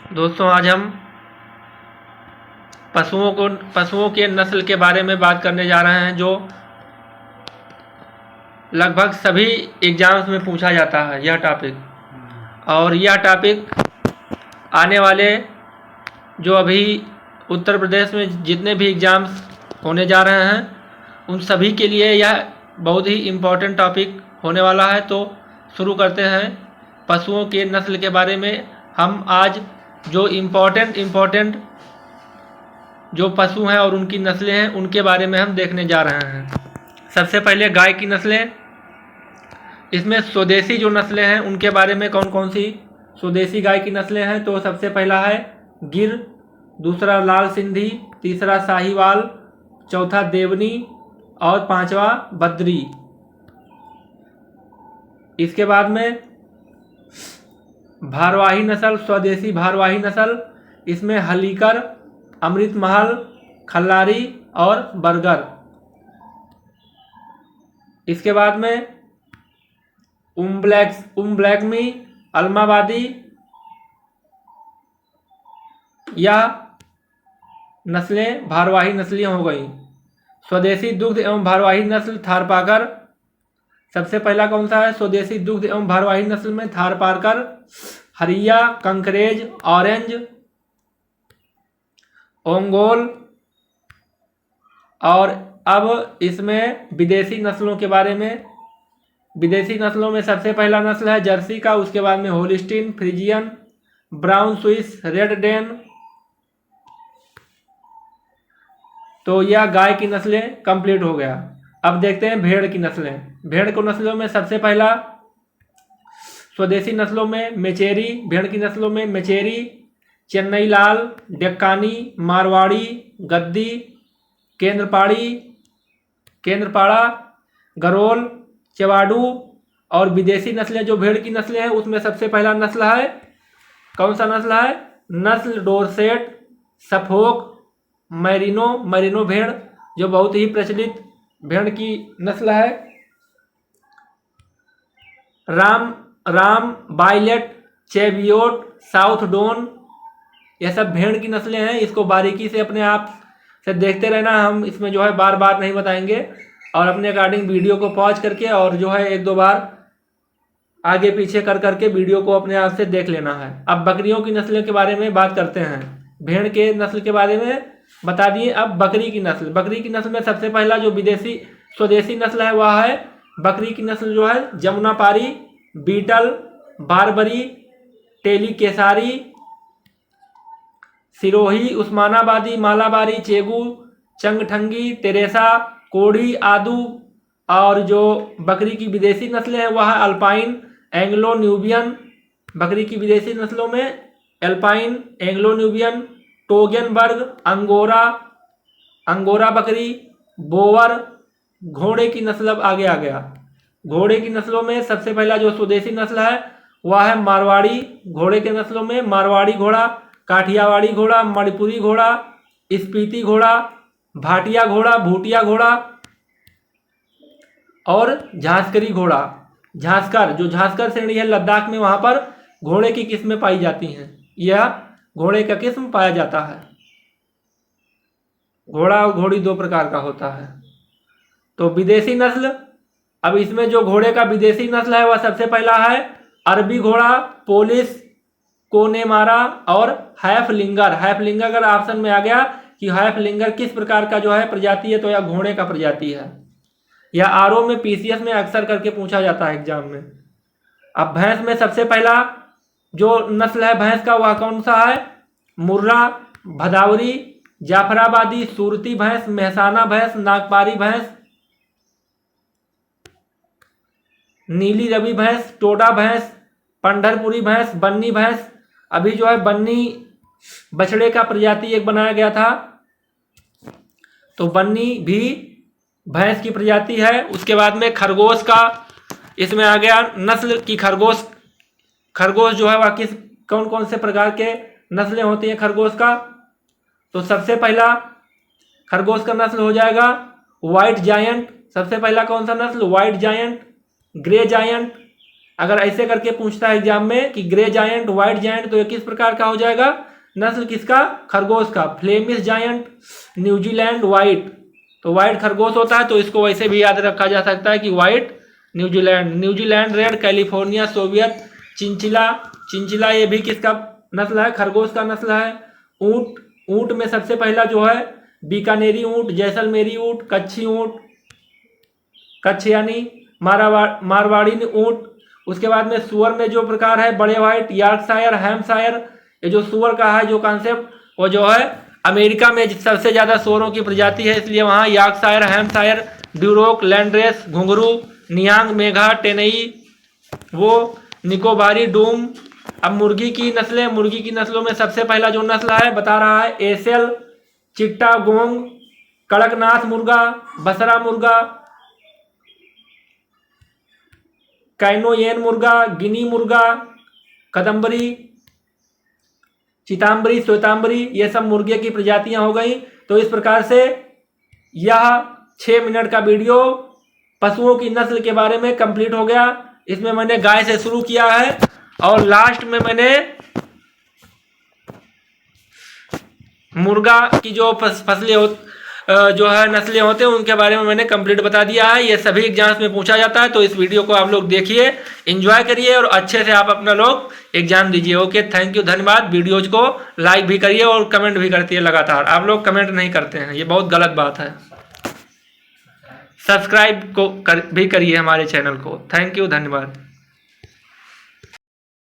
दोस्तों आज हम पशुओं के नस्ल के बारे में बात करने जा रहे हैं जो लगभग सभी एग्जाम्स में पूछा जाता है यह टॉपिक। और यह टॉपिक आने वाले जो अभी उत्तर प्रदेश में जितने भी एग्ज़ाम्स होने जा रहे हैं उन सभी के लिए यह बहुत ही इम्पोर्टेंट टॉपिक होने वाला है। तो शुरू करते हैं पशुओं के नस्ल के बारे में। हम आज जो इम्पोर्टेंट जो पशु हैं और उनकी नस्लें हैं उनके बारे में हम देखने जा रहे हैं। सबसे पहले गाय की नस्लें। इसमें स्वदेशी जो नस्लें हैं उनके बारे में कौन कौन सी स्वदेशी गाय की नस्लें हैं, तो सबसे पहला है गिर, दूसरा लाल सिंधी, तीसरा साहिवाल, चौथा देवनी और पांचवा बद्री। इसके बाद में भारवाही नस्ल, स्वदेशी भारवाही नस्ल। इसमें हलीकर, अमृत महल, खल्लारी और बर्गर। इसके बाद में ब्लैकमी, अलमाबादी। यह नस्लें भारवाही नस्लियाँ हो गई। स्वदेशी दुग्ध एवं भारवाही नस्ल थारपारकर। सबसे पहला कौन सा है स्वदेशी दुग्ध एवं भारवाही नस्ल में? थारपारकर, हरिया, कंकरेज, ऑरेंज, ओंगोल। और अब इसमें विदेशी नस्लों के बारे में। विदेशी नस्लों में सबसे पहला नस्ल है जर्सी का, उसके बाद में Holstein, Friesian, brown Swiss, red Dane. तो यह गाय की नस्लें कंप्लीट हो गया। अब देखते हैं भेड़ की नस्लें। भेड़ को नस्लों में सबसे पहला स्वदेशी नस्लों में मेचेरी, भेड़ की नस्लों में मेचेरी, चेन्नई लाल, डेक्कानी, मारवाड़ी, गद्दी, केंद्रपाड़ा, गरोल, चेवाडू। और विदेशी नस्लें जो भेड़ की नस्लें हैं उसमें सबसे पहला नस्ल है कौन सा नस्ल है? नस्ल डोरसेट, सफोक, मैरिनो भेड़ जो बहुत ही प्रचलित भेड़ की नस्ल है। राम, बाइलेट, चेवियोट, साउथ डोन। यह सब भेड़ की नस्लें हैं। इसको बारीकी से अपने आप से देखते रहना। हम इसमें जो है बार बार नहीं बताएंगे और अपने अकॉर्डिंग वीडियो को पॉज करके और जो है एक दो बार आगे पीछे कर करके वीडियो को अपने आप से देख लेना है। अब बकरियों की नस्ल के बारे में बात करते हैं। भेड़ के नस्ल के बारे में बता दिए। अब बकरी की नस्ल। बकरी की नस्ल में सबसे पहला जो स्वदेशी नस्ल है वह है बकरी की नस्ल जो है Jamunapari, beetle, Barbari, tele Khesari, Sirohi, Osmanabadi, Malabari, Chegu, चंगठंगी, Teresa, कोढ़ी, आदू। और जो बकरी की विदेशी नस्लें हैं वह है अल्पाइन, एंग्लो न्यूबियन। बकरी की विदेशी नस्लों में एल्पाइन, एंग्लो न्यूबियन, टोगेनबर्ग, अंगोरा बकरी, बोवर। घोड़े की नस्ल अब आगे आ गया। घोड़े की नस्लों में सबसे पहला जो स्वदेशी नस्ल है वह है मारवाड़ी। घोड़े के नस्लों में मारवाड़ी घोड़ा, काठियावाड़ी घोड़ा, मणिपुरी घोड़ा, स्पीति घोड़ा, भाटिया घोड़ा, भूटिया घोड़ा और झांसकरी घोड़ा। जो झांसकर श्रेणी है लद्दाख में, वहां पर घोड़े की किस्में पाई जाती हैं। यह घोड़े का किस्म पाया जाता है। घोड़ा और घोड़ी दो प्रकार का होता है। तो विदेशी नस्ल, अब इसमें जो घोड़े का विदेशी नस्ल है वह सबसे पहला है अरबी घोड़ा, पोलिस, कोनेमारा और हैफलिंगर। हैफलिंगर अगर ऑप्शन में आ गया कि हैफलिंगर किस प्रकार का जो है प्रजाति है, तो यह घोड़े का प्रजाति है। यह आरओ में, पीसीएस में अक्सर करके पूछा जाता है एग्जाम में। अब भैंस में सबसे पहला जो नस्ल है भैंस का वह कौन सा है? मुर्रा, भदावरी, जाफराबादी, सूरती भैंस, मेहसाना भैंस, नागपारी भैंस, नीली रवि भैंस, टोडा भैंस, पंढरपुरी भैंस, बन्नी भैंस। अभी जो है बन्नी बछड़े का प्रजाति एक बनाया गया था, तो बन्नी भी भैंस की प्रजाति है। उसके बाद में खरगोश का इसमें आ गया नस्ल की खरगोश जो है वह कौन कौन से प्रकार के नस्लें होती हैं खरगोश का? तो सबसे पहला खरगोश का नस्ल हो जाएगा व्हाइट जायंट। सबसे पहला कौन सा नस्ल? व्हाइट जायंट, ग्रे जायंट, अगर ऐसे करके पूछता है एग्जाम में कि ग्रे जायंट, व्हाइट जायंट, तो ये किस प्रकार का हो जाएगा? नस्ल किसका? खरगोश का। फ्लेमिश जायंट, न्यूजीलैंड व्हाइट, तो व्हाइट खरगोश होता है, तो इसको वैसे भी याद रखा जा सकता है कि white New Zealand. New Zealand red, California Soviet, chinchilla, chinchilla ये भी किसका नस्ल है? खरगोश का नस्ल है। ऊंट, ऊंट में सबसे पहला जो है बीकानेरी ऊंट, जैसलमेरी ऊंट, कच्छी ऊंट, कच्छ यानी मारवाड़ी ऊंट। उसके बाद में सुअर में जो प्रकार है बड़े व्हाइट, यॉर्कशायर, हैम्पशायर। ये जो सुअर का है जो कॉन्सेप्ट, वो जो है अमेरिका में सबसे ज़्यादा सुअरों की प्रजाति है, इसलिए वहाँ यॉर्कशायर, हैम्पशायर, ड्यूरोक, लैंड्रेस, घुंघरू, नियांग, मेघा, टेनई, वो निकोबारी, डूम। अब मुर्गी की नस्लें, मुर्गी की नस्लों में सबसे पहला जो नस्ल है बता रहा है एसेल, चिट्टागोंग, कड़कनाथ मुर्गा, बसरा मुर्गा, कैनोयेन मुर्गा, गिनी मुर्गा, कदम्बरी, चिताम्बरी, श्वेताम्बरी, ये सब मुर्गे की प्रजातियां हो गई। तो इस प्रकार से यह 6 मिनट का वीडियो पशुओं की नस्ल के बारे में कंप्लीट हो गया। इसमें मैंने गाय से शुरू किया है और लास्ट में मैंने मुर्गा की जो फसलें जो है नस्लें होते हैं उनके बारे में मैंने कंप्लीट बता दिया है। ये सभी एग्जाम्स में पूछा जाता है, तो इस वीडियो को आप लोग देखिए, एंजॉय करिए और अच्छे से आप अपना लोग एग्जाम दीजिए। ओके, थैंक यू, धन्यवाद। वीडियोज को लाइक भी करिए और कमेंट भी करती है लगातार। आप लोग कमेंट नहीं करते हैं, ये बहुत गलत बात है। सब्सक्राइब भी करिए हमारे चैनल को। थैंक यू, धन्यवाद।